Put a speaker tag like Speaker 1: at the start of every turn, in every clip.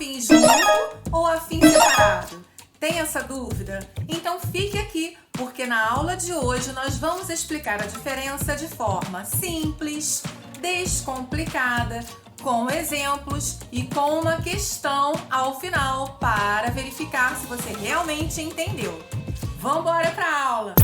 Speaker 1: afim junto ou afim separado? Tem essa dúvida? Então fique aqui, porque na aula de hoje nós vamos explicar a diferença de forma simples, descomplicada, com exemplos e com uma questão ao final para verificar se você realmente entendeu. Vamos embora para a aula!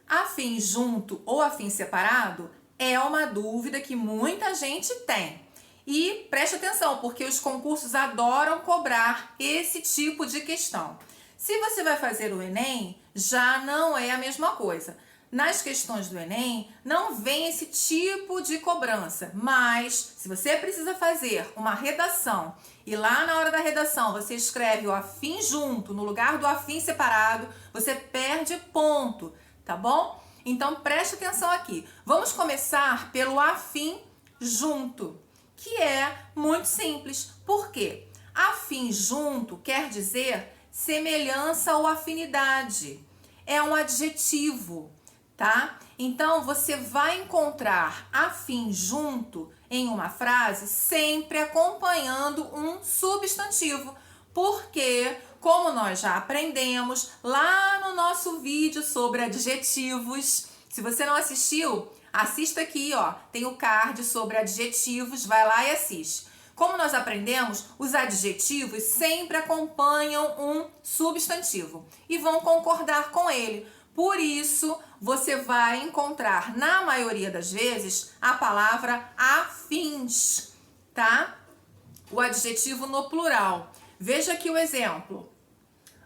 Speaker 1: Afim junto ou afim separado é uma dúvida que muita gente tem. E preste atenção, porque os concursos adoram cobrar esse tipo de questão. Se você vai fazer o Enem, já não é a mesma coisa. Nas questões do Enem, não vem esse tipo de cobrança, mas se você precisa fazer uma redação e lá na hora da redação você escreve o afim junto no lugar do afim separado, você perde ponto, tá bom? Então preste atenção aqui. Vamos começar pelo afim junto, que é muito simples. Por quê? Afim junto quer dizer semelhança ou afinidade. É um adjetivo, tá? Então, você vai encontrar afim junto em uma frase sempre acompanhando um substantivo. Porque, como nós já aprendemos lá no nosso vídeo sobre adjetivos, se você não assistiu, assista aqui, ó, tem o card sobre adjetivos, vai lá e assiste. Como nós aprendemos, os adjetivos sempre acompanham um substantivo e vão concordar com ele. Por isso, você vai encontrar, na maioria das vezes, a palavra afins, tá? O adjetivo no plural. Veja aqui o exemplo.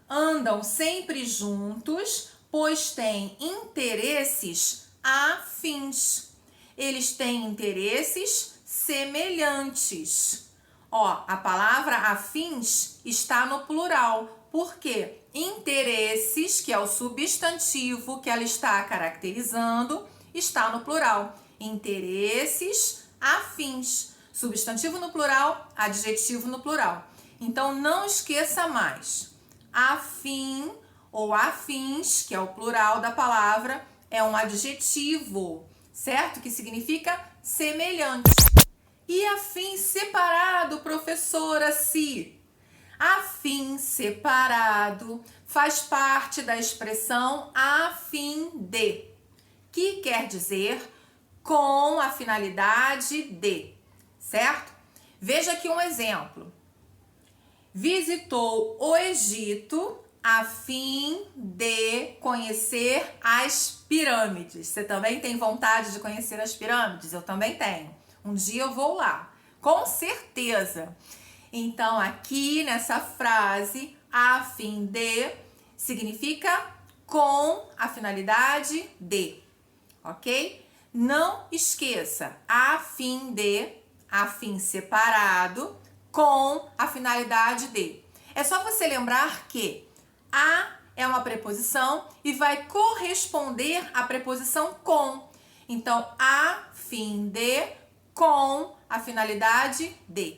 Speaker 1: Andam sempre juntos, pois têm interesses afins. Eles têm interesses semelhantes. Ó, a palavra afins está no plural. Por quê? Interesses, que é o substantivo que ela está caracterizando, está no plural. Interesses afins. Substantivo no plural, adjetivo no plural. Então, não esqueça mais. Afim ou afins, que é o plural da palavra, é um adjetivo, certo? Que significa semelhante. E afim separado, professora Si? Afim separado faz parte da expressão a fim de, que quer dizer com a finalidade de, certo? Veja aqui um exemplo. Visitou o Egito a fim de conhecer as pirâmides. Você também tem vontade de conhecer as pirâmides? Eu também tenho. Um dia eu vou lá, com certeza. Então, aqui nessa frase, a fim de significa com a finalidade de, ok? Não esqueça, a fim de, afim separado, com a finalidade de. É só você lembrar que a é uma preposição e vai corresponder à preposição com. Então, a fim de, com a finalidade de.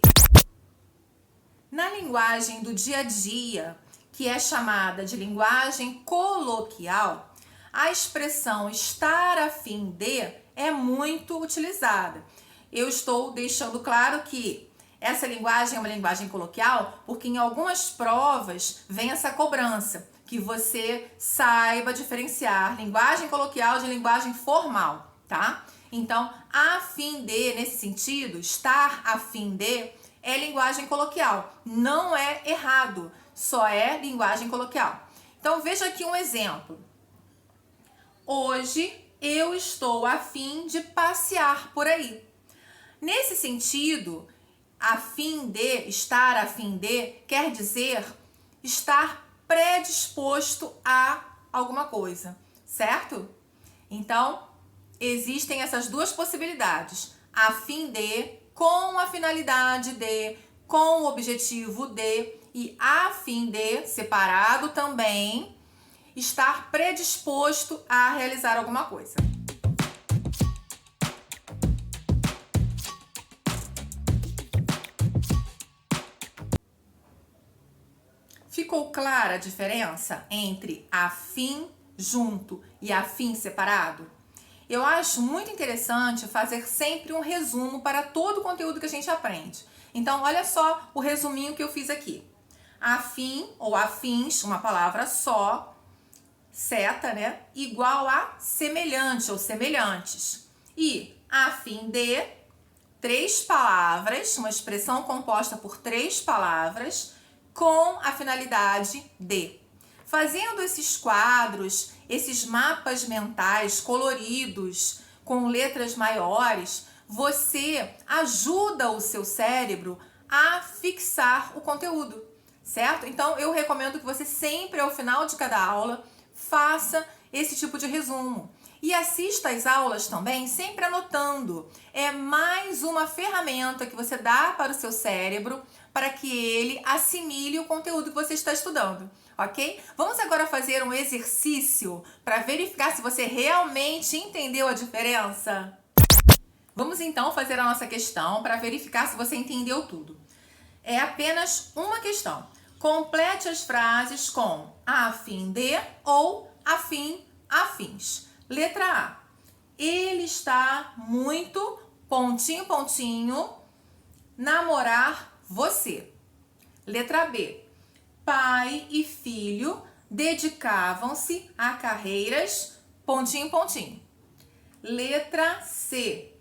Speaker 1: Na linguagem do dia a dia, que é chamada de linguagem coloquial, a expressão estar a fim de é muito utilizada. Eu estou deixando claro que essa linguagem é uma linguagem coloquial porque em algumas provas vem essa cobrança, que você saiba diferenciar linguagem coloquial de linguagem formal, tá? Então, a fim de, nesse sentido, estar a fim de, é linguagem coloquial. Não é errado, só é linguagem coloquial. Então, veja aqui um exemplo. Hoje eu estou a fim de passear por aí. Nesse sentido, a fim de, estar a fim de, quer dizer estar predisposto a alguma coisa, certo? Então, existem essas duas possibilidades. A fim de, com a finalidade de, com o objetivo de, e a fim de, separado também, estar predisposto a realizar alguma coisa. Ficou clara a diferença entre afim junto e afim separado? eu acho muito interessante fazer sempre um resumo para todo o conteúdo que a gente aprende. Então, olha só o resuminho que eu fiz aqui. Afim ou afins, uma palavra só, seta, né? Igual a semelhante ou semelhantes. E a fim de, 3 palavras, uma expressão composta por 3 palavras, com a finalidade de. Fazendo esses quadros, esses mapas mentais coloridos, com letras maiores, você ajuda o seu cérebro a fixar o conteúdo, certo? Então, eu recomendo que você sempre, ao final de cada aula, faça esse tipo de resumo. E assista às aulas também, sempre anotando. É mais uma ferramenta que você dá para o seu cérebro para que ele assimile o conteúdo que você está estudando, ok? Vamos agora fazer um exercício para verificar se você realmente entendeu a diferença? Vamos então fazer a nossa questão para verificar se você entendeu tudo. É apenas uma questão. Complete as frases com a fim de ou afins. Letra A. Ele está muito, pontinho, pontinho, namorar você. Letra B. Pai e filho dedicavam-se a carreiras, pontinho, pontinho. Letra C.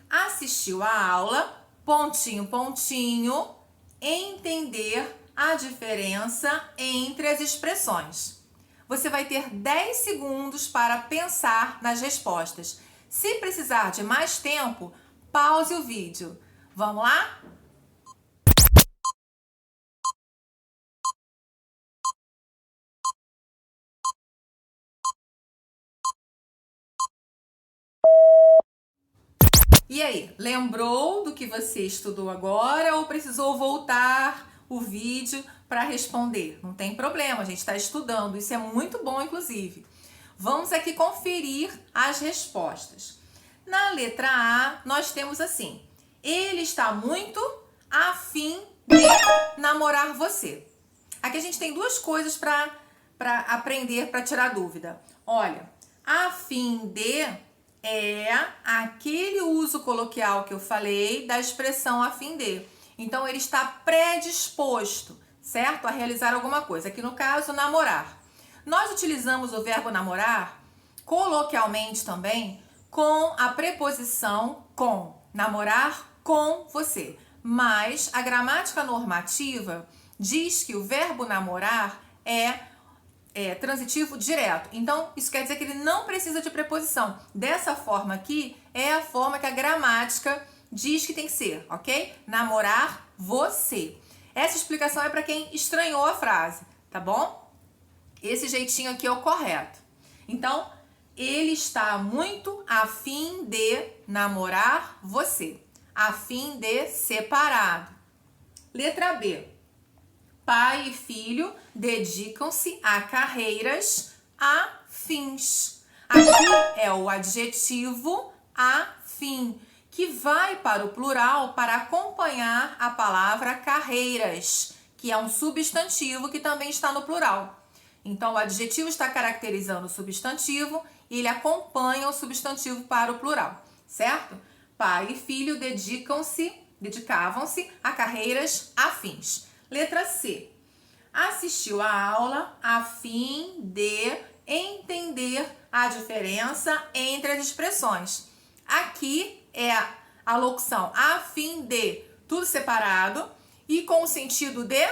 Speaker 1: Assistiu a aula, pontinho, pontinho, entender a diferença entre as expressões. Você vai ter 10 segundos para pensar nas respostas. Se precisar de mais tempo, pause o vídeo. Vamos lá? E aí, lembrou do que você estudou agora ou precisou voltar o vídeo para responder? Não tem problema, a gente está estudando, isso é muito bom, inclusive. Vamos aqui conferir as respostas. Na letra A, nós temos assim: ele está muito afim de namorar você. Aqui a gente tem 2 coisas para aprender, para tirar dúvida. Olha, afim de é aquele uso coloquial que eu falei da expressão a fim de. Então, ele está predisposto, certo? A realizar alguma coisa. Aqui no caso, namorar. Nós utilizamos o verbo namorar, coloquialmente também, com a preposição com. Namorar com você. Mas a gramática normativa diz que o verbo namorar é transitivo direto. Então, isso quer dizer que ele não precisa de preposição. Dessa forma aqui, é a forma que a gramática diz que tem que ser, ok? Namorar você. Essa explicação é para quem estranhou a frase, tá bom? Esse jeitinho aqui é o correto. Então, ele está muito a fim de namorar você. A fim de separado. Letra B. Pai e filho dedicam-se a carreiras afins. Aqui é o adjetivo afim, que vai para o plural para acompanhar a palavra carreiras, que é um substantivo que também está no plural. Então, o adjetivo está caracterizando o substantivo e ele acompanha o substantivo para o plural, certo? Pai e filho dedicavam-se a carreiras afins. Letra C. Assistiu a aula a fim de entender a diferença entre as expressões. Aqui é a locução a fim de, tudo separado, e com o sentido de,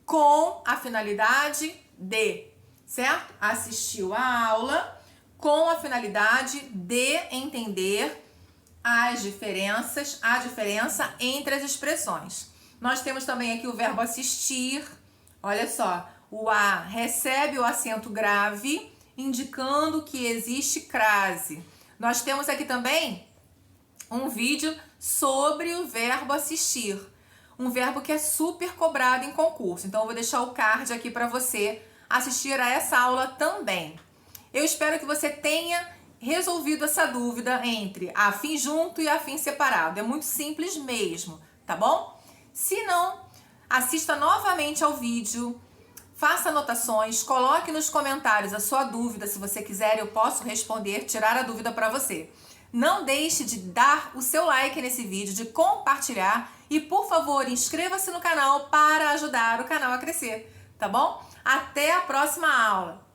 Speaker 1: com a finalidade de, certo? Assistiu a aula com a finalidade de entender a diferença entre as expressões. Nós temos também aqui o verbo assistir. Olha só, o A recebe o acento grave, indicando que existe crase. Nós temos aqui também um vídeo sobre o verbo assistir. Um verbo que é super cobrado em concurso. Então, eu vou deixar o card aqui para você assistir a essa aula também. Eu espero que você tenha resolvido essa dúvida entre afim junto e afim separado. É muito simples mesmo, tá bom? Se não, assista novamente ao vídeo, faça anotações, coloque nos comentários a sua dúvida. Se você quiser, eu posso responder, tirar a dúvida para você. Não deixe de dar o seu like nesse vídeo, de compartilhar e, por favor, inscreva-se no canal para ajudar o canal a crescer, tá bom? Até a próxima aula!